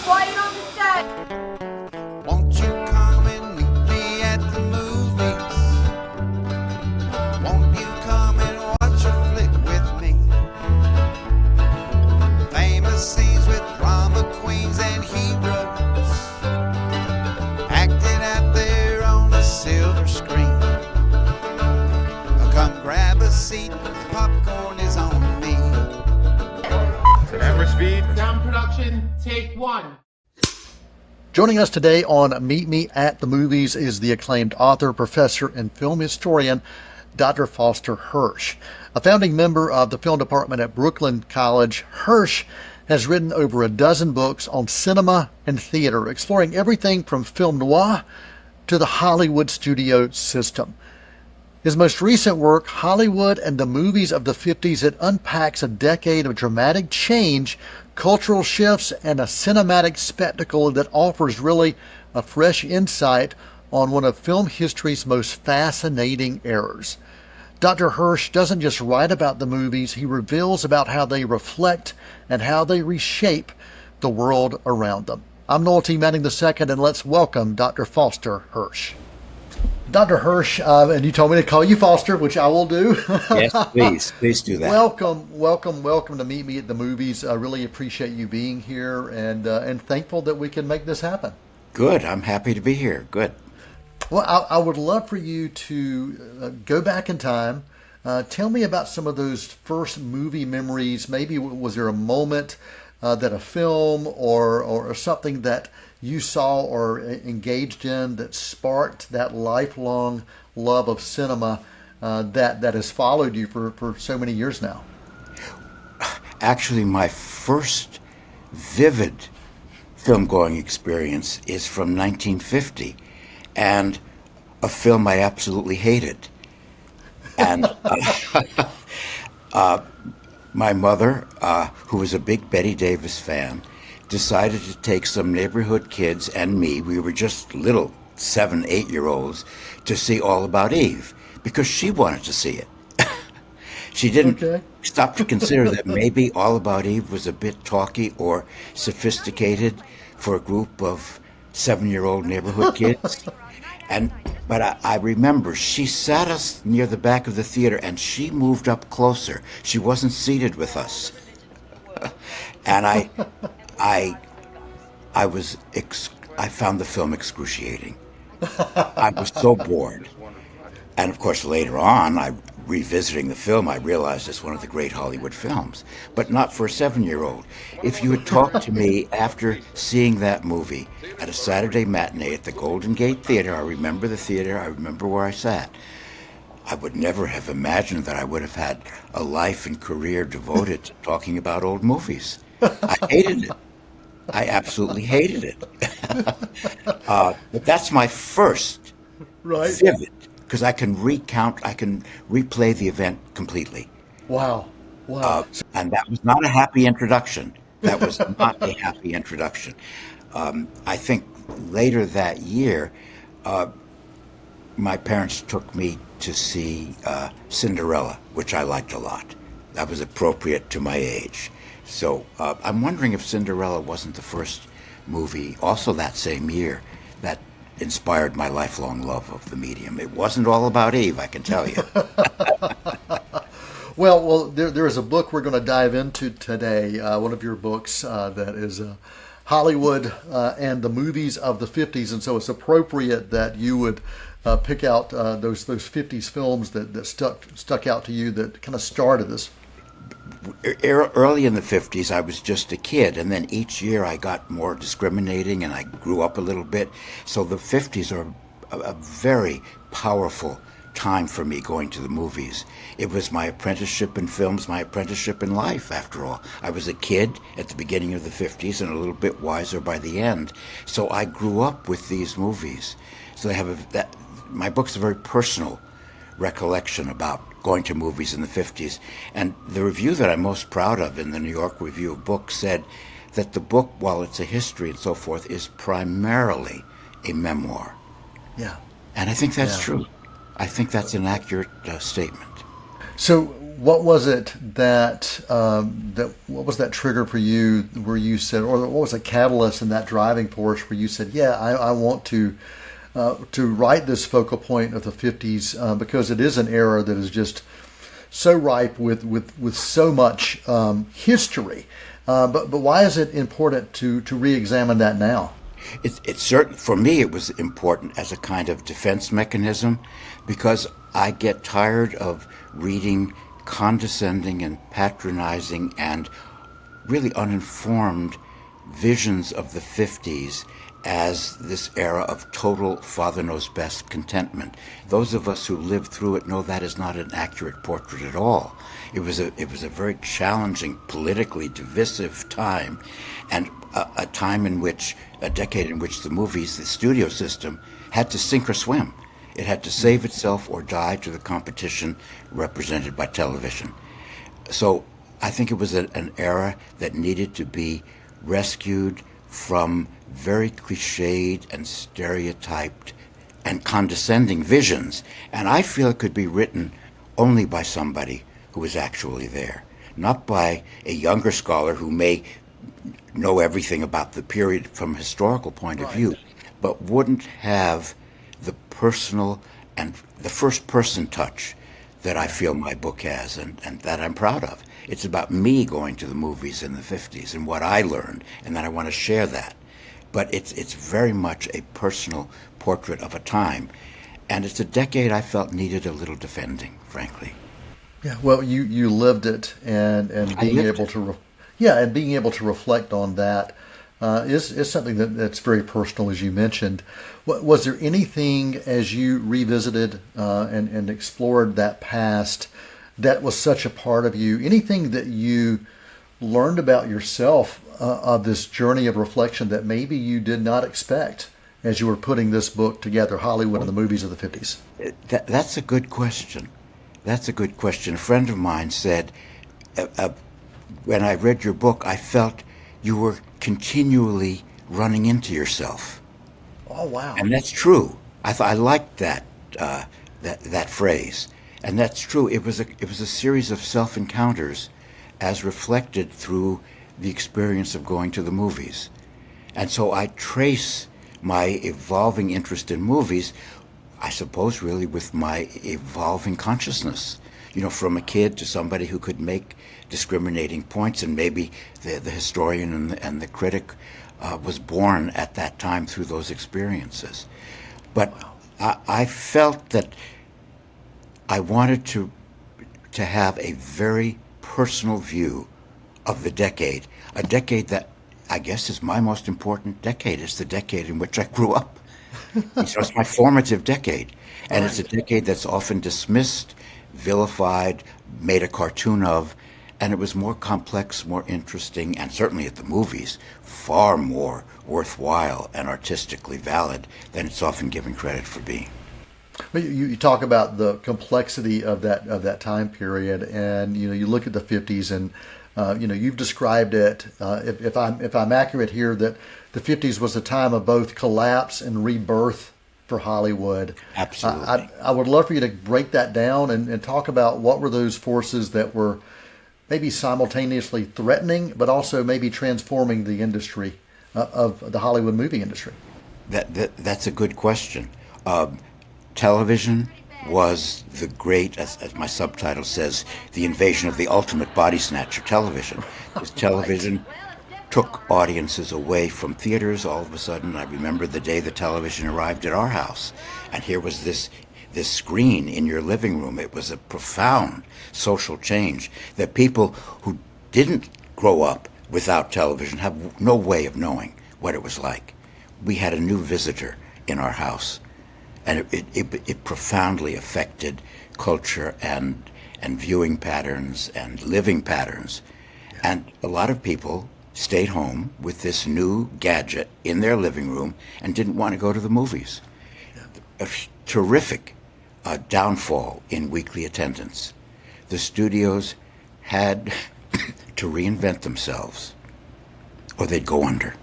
quiet on the set. Won't you come and meet me at the movies? Won't you come and watch a flick with me? Famous scenes with drama queens and heroes acting out there on the silver screen. Come grab a seat, popcorn is on me. Camera speed. Sound production, take one. Joining us today on Meet Me at the Movies is the acclaimed author, professor, and film historian, Dr. Foster Hirsch. A founding member of the film department at Brooklyn College, Hirsch has written over a dozen books on cinema and theater, exploring everything from film noir to the Hollywood studio system. His most recent work, Hollywood and the Movies of the 50s, it unpacks a decade of dramatic change, cultural shifts, and a cinematic spectacle that offers really a fresh insight on one of film history's most fascinating eras. Dr. Hirsch doesn't just write about the movies, he reveals about how they reflect and how they reshape the world around them. I'm Noel T. Manning II, and let's welcome Dr. Foster Hirsch. Dr. Hirsch, and you told me to call you Foster, which I will do. Yes, please do that. Welcome to Meet Me at the Movies. I really appreciate you being here, and thankful that we can make this happen. Good, I'm happy to be here. Good. Well, I would love for you to go back in time. Tell me about some of those first movie memories. Maybe was there a moment that a film or something that you saw or engaged in that sparked that lifelong love of cinema that has followed you for so many years now? Actually, my first vivid film-going experience is from 1950, and a film I absolutely hated. And my mother, who was a big Bette Davis fan, decided to take some neighborhood kids and me, we were just little 7, 8-year-olds, to see All About Eve, because she wanted to see it. She didn't stop to consider that maybe All About Eve was a bit talky or sophisticated for a group of 7-year-old neighborhood kids. But I remember she sat us near the back of the theater and she moved up closer. She wasn't seated with us. And I found the film excruciating. I was so bored. And of course, later on, revisiting the film, I realized it's one of the great Hollywood films, but not for a 7-year-old. If you had talked to me after seeing that movie at a Saturday matinee at the Golden Gate Theater, I remember the theater, I remember where I sat, I would never have imagined that I would have had a life and career devoted to talking about old movies. I hated it. I absolutely hated it. But that's my first vivid, because I can replay the event completely. Wow. And that was not a happy introduction. That was not a happy introduction. I think later that year, my parents took me to see Cinderella, which I liked a lot. That was appropriate to my age. So I'm wondering if Cinderella wasn't the first movie, also that same year, that inspired my lifelong love of the medium. It wasn't All About Eve, I can tell you. Well, there is a book we're going to dive into today, one of your books that is Hollywood and the Movies of the 50s, and so it's appropriate that you would pick out those 50s films that stuck out to you that kind of started this. Early in the 50s, I was just a kid, and then each year I got more discriminating and I grew up a little bit. So the 50s are a very powerful time for me going to the movies. It was my apprenticeship in films, my apprenticeship in life, after all. I was a kid at the beginning of the 50s and a little bit wiser by the end. So I grew up with these movies. So they have my book's a very personal recollection about going to movies in the 50s. And the review that I'm most proud of in the New York Review of Books said that the book, while it's a history and so forth, is primarily a memoir. Yeah. And I think that's true. I think that's an accurate statement. So what was it what was that trigger for you where you said, or what was the catalyst and that driving force where you said, yeah, I want to write this focal point of the 50s because it is an era that is just so ripe with so much history. But why is it important to re-examine that now? It's certain for me. It was important as a kind of defense mechanism, because I get tired of reading condescending and patronizing and really uninformed visions of the 50s as this era of total Father Knows Best contentment. Those of us who lived through it know that is not an accurate portrait at all. It was a very challenging, politically divisive time, and a time in which, a decade in which the movies, the studio system, had to sink or swim. It had to save itself or die to the competition represented by television. So I think it was an era that needed to be rescued from very cliched and stereotyped and condescending visions. And I feel it could be written only by somebody who was actually there, not by a younger scholar who may know everything about the period from a historical point of view, but wouldn't have the personal and the first person touch that I feel my book has, and that I'm proud of. It's about me going to the movies in the 50s and what I learned, and that I want to share that. But it's very much a personal portrait of a time, and it's a decade I felt needed a little defending, frankly. Yeah, well, you lived it, and being able to, and being able to reflect on that is something that's very personal, as you mentioned. Was there anything as you revisited and explored that past that was such a part of you? Anything that you learned about yourself of this journey of reflection that maybe you did not expect as you were putting this book together, Hollywood and the Movies of the 50s? That's a good question. That's a good question. A friend of mine said, when I read your book, I felt you were continually running into yourself. Oh, wow. And that's true. I liked that phrase. And that's true. It was a series of self-encounters as reflected through the experience of going to the movies. And so I trace my evolving interest in movies, I suppose, really with my evolving consciousness. You know, from a kid to somebody who could make discriminating points, and maybe the historian and the critic was born at that time through those experiences. But I felt that I wanted to have a very personal view of the decade, a decade that I guess is my most important decade. It's the decade in which I grew up. So it's my formative decade, and it's a decade that's often dismissed, vilified, made a cartoon of, and it was more complex, more interesting, and certainly at the movies, far more worthwhile and artistically valid than it's often given credit for being. You talk about the complexity of that time period, and you look at the 50s, and you've described it. If I'm accurate here, that the 50s was a time of both collapse and rebirth for Hollywood. Absolutely. I would love for you to break that down and talk about what were those forces that were maybe simultaneously threatening, but also maybe transforming the industry of the Hollywood movie industry. That's a good question. Television was the great, as my subtitle says, the invasion of the ultimate body snatcher, television. Because television took audiences away from theaters. All of a sudden, I remember the day the television arrived at our house, and here was this screen in your living room. It was a profound social change that people who didn't grow up without television have no way of knowing what it was like. We had a new visitor in our house, and it profoundly affected culture and viewing patterns and living patterns. And a lot of people stayed home with this new gadget in their living room and didn't want to go to the movies. A terrific downfall in weekly attendance. The studios had to reinvent themselves or they'd go under.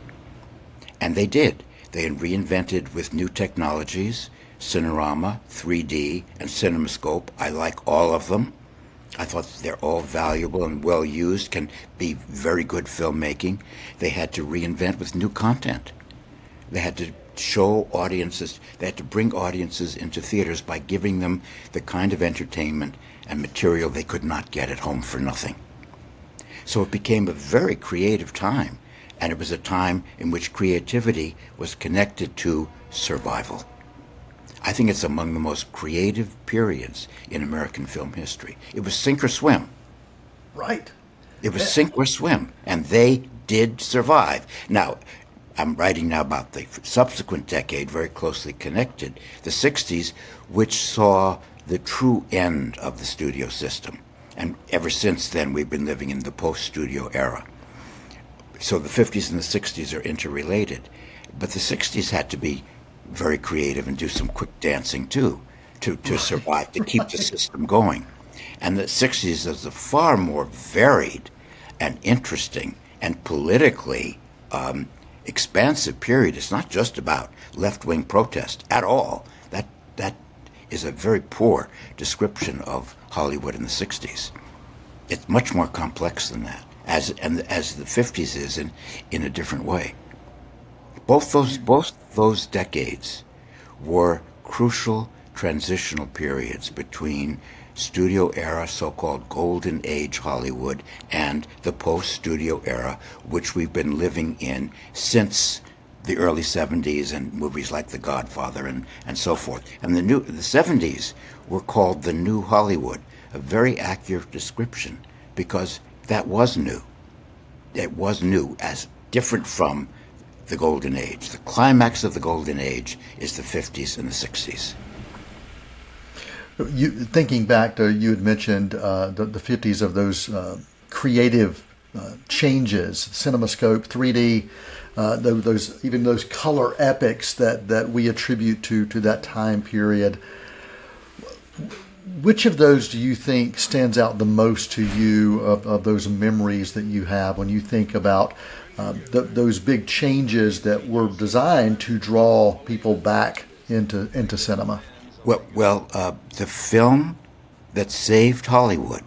And they did. They reinvented with new technologies, Cinerama, 3D, and CinemaScope. I like all of them. I thought they're all valuable and well used, can be very good filmmaking. They had to reinvent with new content. They had to show audiences, they had to bring audiences into theaters by giving them the kind of entertainment and material they could not get at home for nothing. So it became a very creative time, and it was a time in which creativity was connected to survival. I think it's among the most creative periods in American film history. It was sink or swim. Right. It was sink or swim, and they did survive. Now, I'm writing now about the subsequent decade, very closely connected, the 60s, which saw the true end of the studio system. And ever since then, we've been living in the post-studio era. So the 50s and the 60s are interrelated. But the 60s had to be very creative and do some quick dancing, too, to survive, to keep the system going. And the 60s is a far more varied and interesting and politically expansive period. It's not just about left-wing protest at all. That is a very poor description of Hollywood in the 60s. It's much more complex than that, as the 50s is in a different way. Both those decades were crucial transitional periods between studio era, so-called golden age Hollywood, and the post-studio era, which we've been living in since the early 70s and movies like The Godfather and so forth. And the 70s were called the new Hollywood, a very accurate description, because that was new. It was new, as different from the golden age. The climax of the golden age is the 50s and the 60s. Thinking back to, you had mentioned the 50s of those creative changes, CinemaScope, 3D, those color epics that we attribute to that time period. Which of those do you think stands out the most to you of those memories that you have when you think about those big changes that were designed to draw people back into cinema? Well, the film that saved Hollywood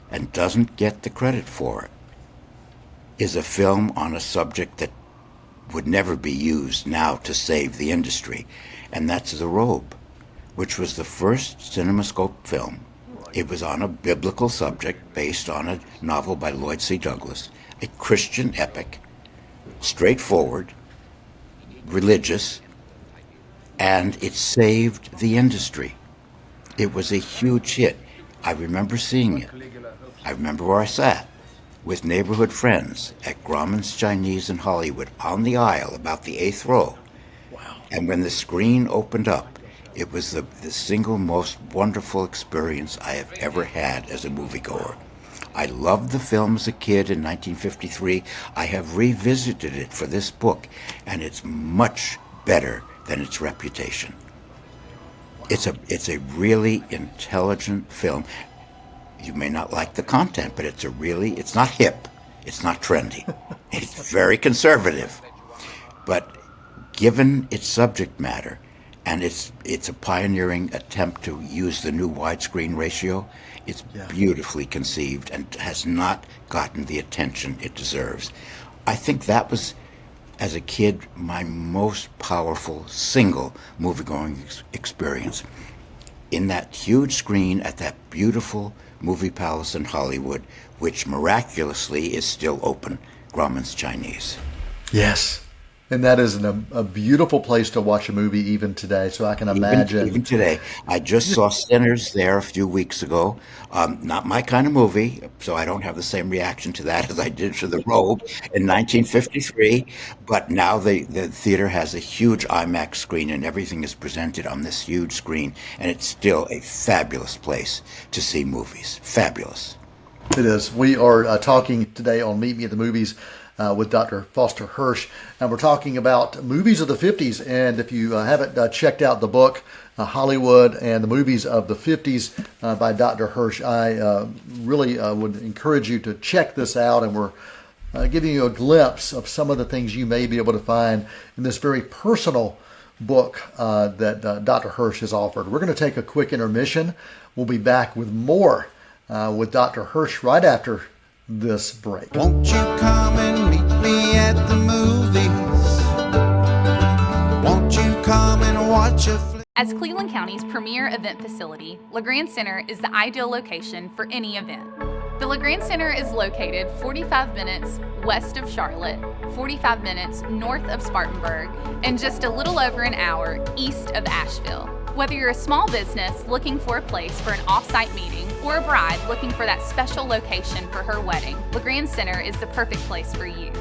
and doesn't get the credit for it is a film on a subject that would never be used now to save the industry, and that's The Robe, which was the first CinemaScope film. It was on a biblical subject based on a novel by Lloyd C. Douglas, a Christian epic, straightforward, religious, and it saved the industry. It was a huge hit. I remember seeing it. I remember where I sat with neighborhood friends at Grauman's Chinese in Hollywood on the aisle about the 8th row. Wow. And when the screen opened up, it was the single most wonderful experience I have ever had as a moviegoer. I loved the film as a kid in 1953. I have revisited it for this book, and it's much better than its reputation. It's a really intelligent film. You may not like the content, but it's not hip, it's not trendy. It's very conservative. But given its subject matter, and it's a pioneering attempt to use the new widescreen ratio, it's beautifully conceived and has not gotten the attention it deserves. I think that was, as a kid, my most powerful single movie-going experience. In that huge screen at that beautiful movie palace in Hollywood, which miraculously is still open, Grauman's Chinese. Yes. And that is a beautiful place to watch a movie even today. So I can imagine. Even today. I just saw Sinners there a few weeks ago. Not my kind of movie, so I don't have the same reaction to that as I did to The Robe in 1953. But now the theater has a huge IMAX screen and everything is presented on this huge screen. And it's still a fabulous place to see movies. Fabulous. It is. We are talking today on Meet Me at the Movies with Dr. Foster Hirsch, and we're talking about movies of the 50s. And if you haven't checked out the book, Hollywood and the Movies of the 50s by Dr. Hirsch, I really would encourage you to check this out. And we're giving you a glimpse of some of the things you may be able to find in this very personal book that Dr. Hirsch has offered. We're going to take a quick intermission. We'll be back with more with Dr. Hirsch right after this break. Won't you come and meet me at the movies? Won't you come and watch a flick? As Cleveland County's premier event facility, LeGrand Center is the ideal location for any event. The LeGrand Center is located 45 minutes west of Charlotte, 45 minutes north of Spartanburg, and just a little over an hour east of Asheville. Whether you're a small business looking for a place for an off-site meeting or a bride looking for that special location for her wedding, LeGrand Center is the perfect place for you.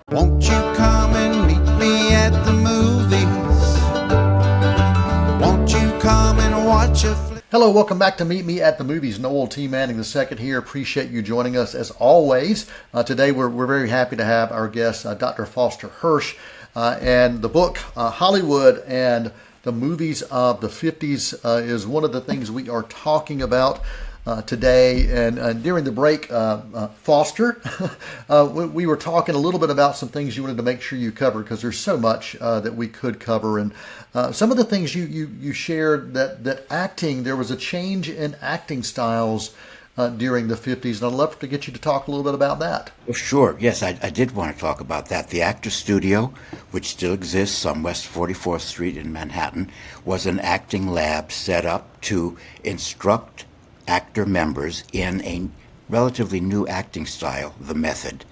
Won't you come and meet me at the movies? Won't you come and watch a flick? Hello, welcome back to Meet Me at the Movies. Noel T. Manning II here. Appreciate you joining us as always. Today we're very happy to have our guest, Dr. Foster Hirsch, and the book Hollywood and the Movies of the 50s is one of the things we are talking about today. And during the break, Foster, we were talking a little bit about some things you wanted to make sure you covered, because there's so much that we could cover. And some of the things you shared, that acting, there was a change in acting styles during the 50s, and I'd love to get you to talk a little bit about that. Well, sure. Yes, I did want to talk about that. The Actors Studio, which still exists on West 44th Street in Manhattan, was an acting lab set up to instruct actor members in a relatively new acting style, the method.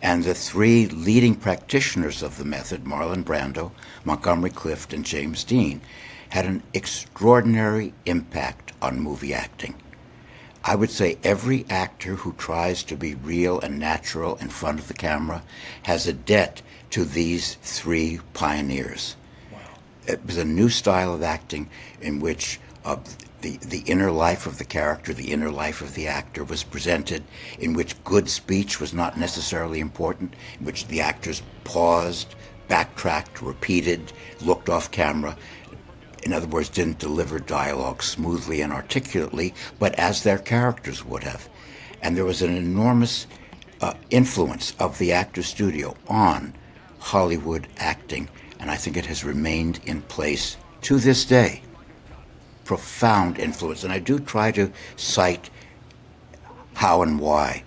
And the three leading practitioners of the method, Marlon Brando, Montgomery Clift, and James Dean, had an extraordinary impact on movie acting. I would say every actor who tries to be real and natural in front of the camera has a debt to these three pioneers. Wow. It was a new style of acting in which the inner life of the character, the inner life of the actor was presented, in which good speech was not necessarily important, in which the actors paused, backtracked, repeated, looked off camera. In other words, didn't deliver dialogue smoothly and articulately, but as their characters would have. And there was an enormous influence of the Actors Studio on Hollywood acting, and I think it has remained in place to this day. Profound influence, and I do try to cite how and why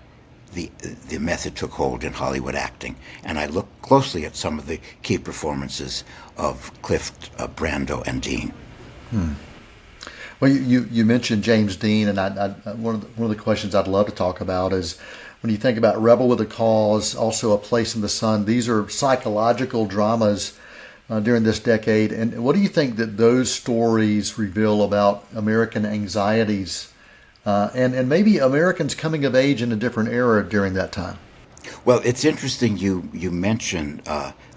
the method took hold in Hollywood acting, and I look closely at some of the key performances of Clift, Brando, and Dean. Well, you mentioned James Dean, and one of the questions I'd love to talk about is when you think about Rebel with a Cause, also A Place in the Sun. These are psychological dramas during this decade. And what do you think that those stories reveal about American anxieties and maybe Americans coming of age in a different era during that time? Well, it's interesting you mention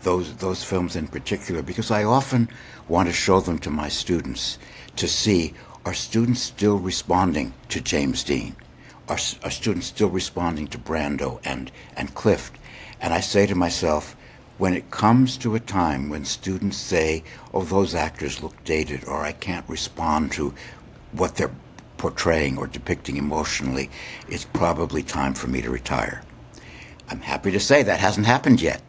those films in particular, because I often want to show them to my students to see, are students still responding to James Dean? Are students still responding to Brando and Clift? And I say to myself, when it comes to a time when students say, oh, those actors look dated, or I can't respond to what they're portraying or depicting emotionally, it's probably time for me to retire. I'm happy to say that hasn't happened yet.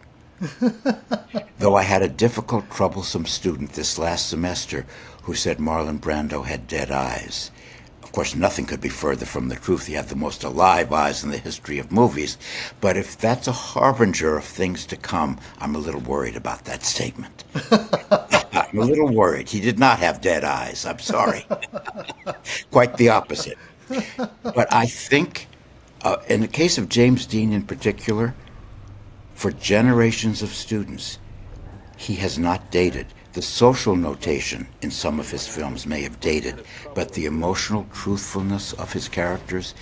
Though I had a difficult, troublesome student this last semester who said Marlon Brando had dead eyes. Of course, nothing could be further from the truth. He had the most alive eyes in the history of movies. But if that's a harbinger of things to come, I'm a little worried about that statement. I'm a little worried. He did not have dead eyes. I'm sorry. Quite the opposite. But I think, in the case of James Dean in particular, for generations of students, he has not dated. The social notation in some of his films may have dated, but the emotional truthfulness of his characters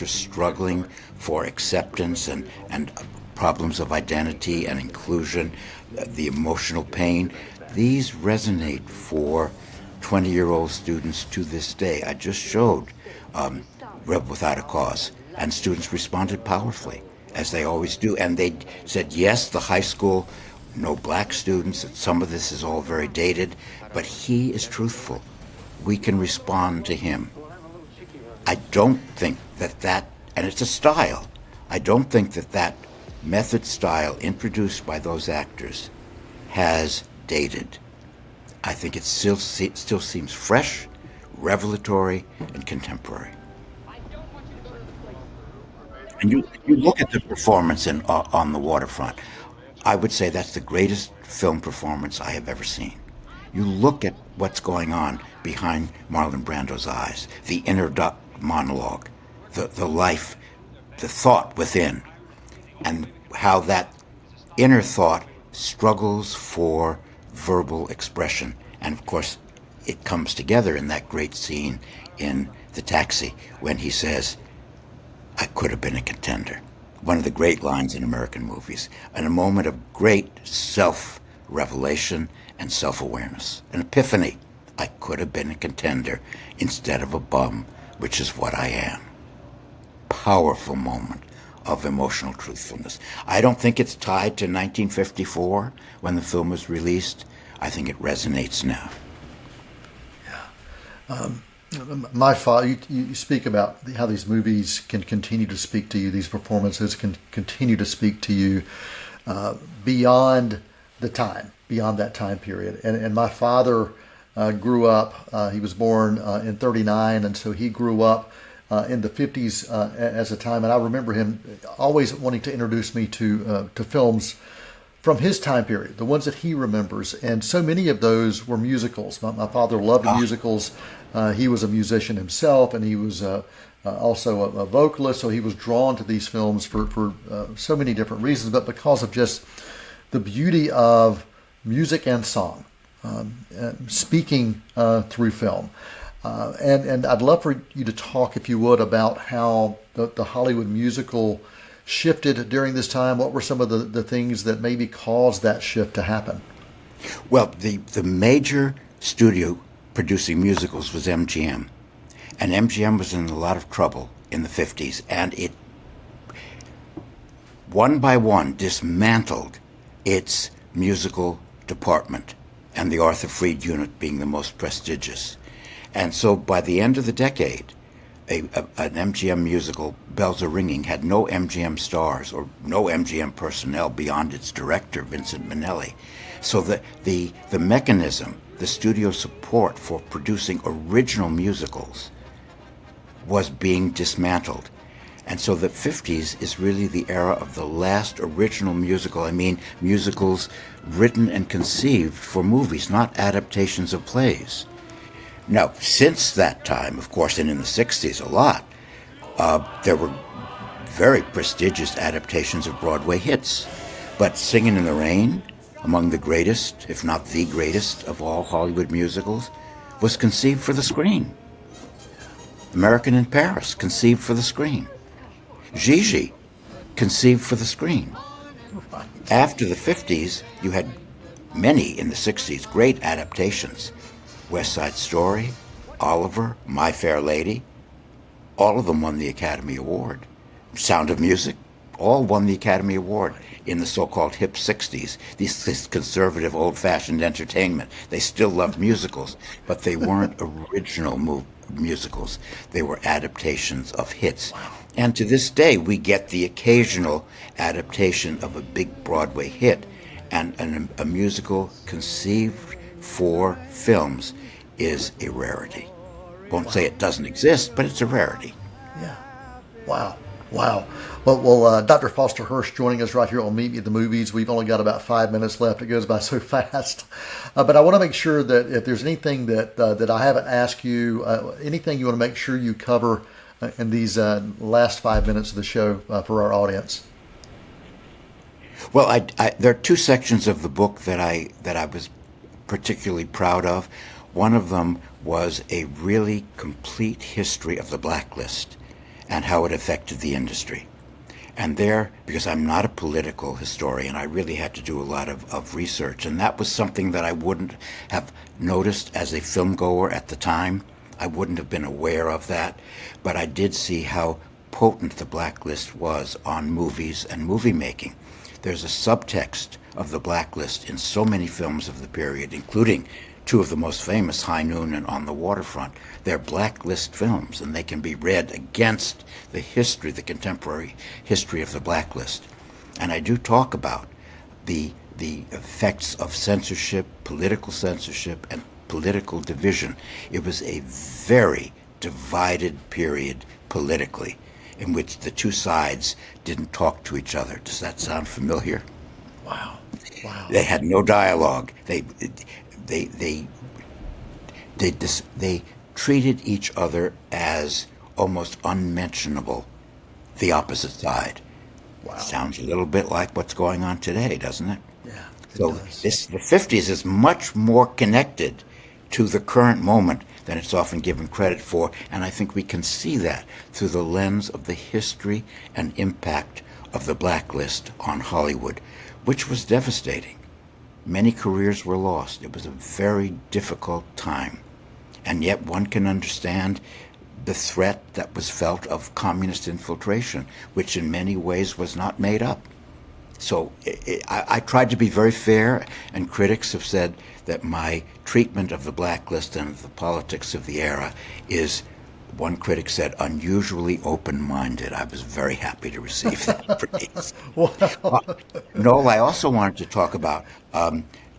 struggling for acceptance and problems of identity and inclusion, the emotional pain, these resonate for 20-year-old students to this day. I just showed Rebel Without a Cause, and students responded powerfully, as they always do. And they said, yes, the high school, no black students, some of this is all very dated, but he is truthful. We can respond to him. I don't think that, and it's a style, I don't think that method style introduced by those actors has dated. I think it still seems fresh, revelatory, and contemporary. And you look at the performance in On the Waterfront. I would say that's the greatest film performance I have ever seen. You look at what's going on behind Marlon Brando's eyes, the inner monologue, the life, the thought within, and how that inner thought struggles for verbal expression. And of course, it comes together in that great scene in the taxi when he says, I could have been a contender. One of the great lines in American movies, and a moment of great self-revelation and self-awareness, an epiphany. I could have been a contender instead of a bum, which is what I am. Powerful moment of emotional truthfulness. I don't think it's tied to 1954 when the film was released. I think it resonates now. My father, you speak about how these movies can continue to speak to you, these performances can continue to speak to you beyond that time period. And my father grew up, he was born in 39, and so he grew up in the 50s as a time. And I remember him always wanting to introduce me to films from his time period, the ones that he remembers. And so many of those were musicals. My father loved musicals. He was a musician himself, and he was also a vocalist, so he was drawn to these films for so many different reasons, but because of just the beauty of music and song, speaking through film. And I'd love for you to talk, if you would, about how the Hollywood musical shifted during this time. What were some of the things that maybe caused that shift to happen? Well, the major studio producing musicals was MGM. And MGM was in a lot of trouble in the 50s, and it, one by one, dismantled its musical department, and the Arthur Freed unit being the most prestigious. And so by the end of the decade, an MGM musical, Bells Are Ringing, had no MGM stars or no MGM personnel beyond its director, Vincent Minnelli. So the mechanism, the studio support for producing original musicals was being dismantled. And so the 50s is really the era of the last original musical. I mean, musicals written and conceived for movies, not adaptations of plays. Now, since that time, of course, and in the 60s a lot, there were very prestigious adaptations of Broadway hits. But Singin' in the Rain, among the greatest, if not the greatest, of all Hollywood musicals, was conceived for the screen. American in Paris, conceived for the screen. Gigi, conceived for the screen. After the 50s, you had many in the 60s, great adaptations. West Side Story, Oliver, My Fair Lady, all of them won the Academy Award. Sound of Music, all won the Academy Award in the so-called hip 60s, this conservative, old-fashioned entertainment. They still loved musicals, but they weren't original musicals. They were adaptations of hits. And to this day, we get the occasional adaptation of a big Broadway hit, and a musical conceived for films is a rarity. Won't say it doesn't exist, but it's a rarity. Yeah. Wow. Wow. Well, Dr. Foster Hirsch joining us right here on Meet Me at the Movies. We've only got about 5 minutes left. It goes by so fast. But I want to make sure that if there's anything that I haven't asked you, anything you want to make sure you cover in these last 5 minutes of the show for our audience. Well, there are two sections of the book that I was particularly proud of. One of them was a really complete history of the blacklist and how it affected the industry. And there, because I'm not a political historian, I really had to do a lot of research. And that was something that I wouldn't have noticed as a film goer at the time. I wouldn't have been aware of that. But I did see how potent the blacklist was on movies and movie making. There's a subtext of the blacklist in so many films of the period, including two of the most famous, High Noon and On the Waterfront. They're blacklist films, and they can be read against the history, the contemporary history of the blacklist. And I do talk about the effects of censorship, and political division. It was a very divided period politically, in which the two sides didn't talk to each other. Does that sound familiar? Wow. They had no dialogue. They treated each other as almost unmentionable, the opposite side. Wow. Sounds a little bit like what's going on today, doesn't it? Yeah. So the 50s is much more connected to the current moment than it's often given credit for, and I think we can see that through the lens of the history and impact of the blacklist on Hollywood, which was devastating. Many careers were lost. It was a very difficult time. And yet one can understand the threat that was felt of communist infiltration, which in many ways was not made up. So I tried to be very fair, and critics have said that my treatment of the blacklist and the politics of the era is, one critic said, unusually open-minded. I was very happy to receive that praise. Noel, I also wanted to talk about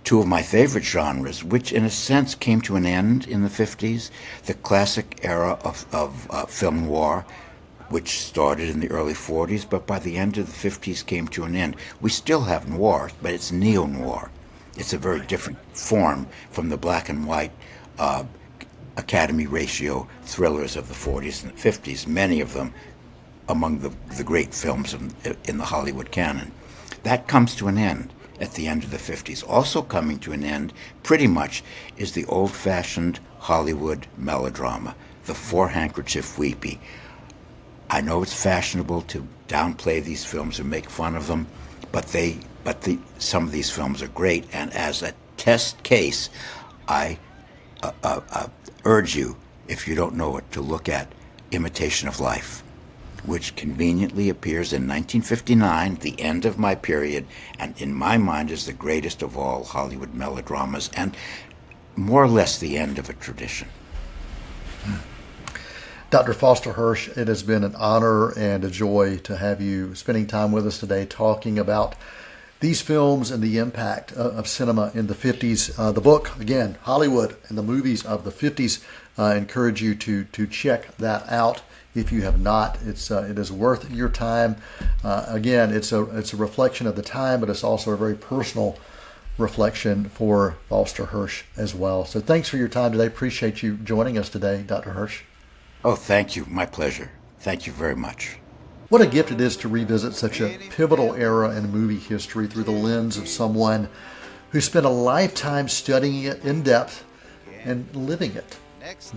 two of my favorite genres, which in a sense came to an end in the 50s. The classic era of film noir, which started in the early 40s, but by the end of the 50s came to an end. We still have noir, but it's neo-noir. It's a very different form from the black and white Academy ratio thrillers of the 40s and 50s, many of them among the great films in the Hollywood canon. That comes to an end at the end of the 50s. Also coming to an end, pretty much, is the old-fashioned Hollywood melodrama, the four-handkerchief weepy. I know it's fashionable to downplay these films or make fun of them, but some of these films are great, and as a test case, I urge you, if you don't know it, to look at Imitation of Life, which conveniently appears in 1959, the end of my period, and in my mind is the greatest of all Hollywood melodramas, and more or less the end of a tradition. Dr. Foster Hirsch, it has been an honor and a joy to have you spending time with us today talking about these films and the impact of cinema in the 50s. The book, again, Hollywood and the Movies of the 50s, encourage you to check that out if you have not. It is worth your time. Again, it's a reflection of the time, but it's also a very personal reflection for Foster Hirsch as well. So thanks for your time today. Appreciate you joining us today, Dr. Hirsch. Oh, thank you. My pleasure. Thank you very much. What a gift it is to revisit such a pivotal era in movie history through the lens of someone who spent a lifetime studying it in depth and living it.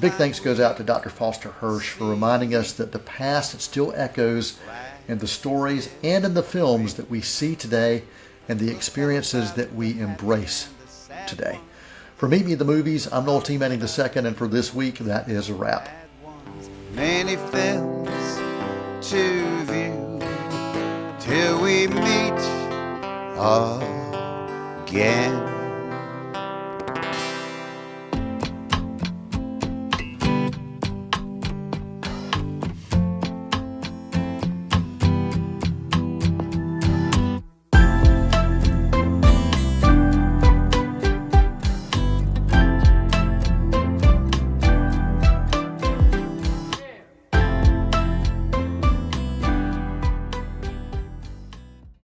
Big thanks goes out to Dr. Foster Hirsch for reminding us that the past still echoes in the stories and in the films that we see today and the experiences that we embrace today. For Meet Me at the Movies, I'm Noel T. Manning II, and for this week, that is a wrap. Many films to view till we meet again.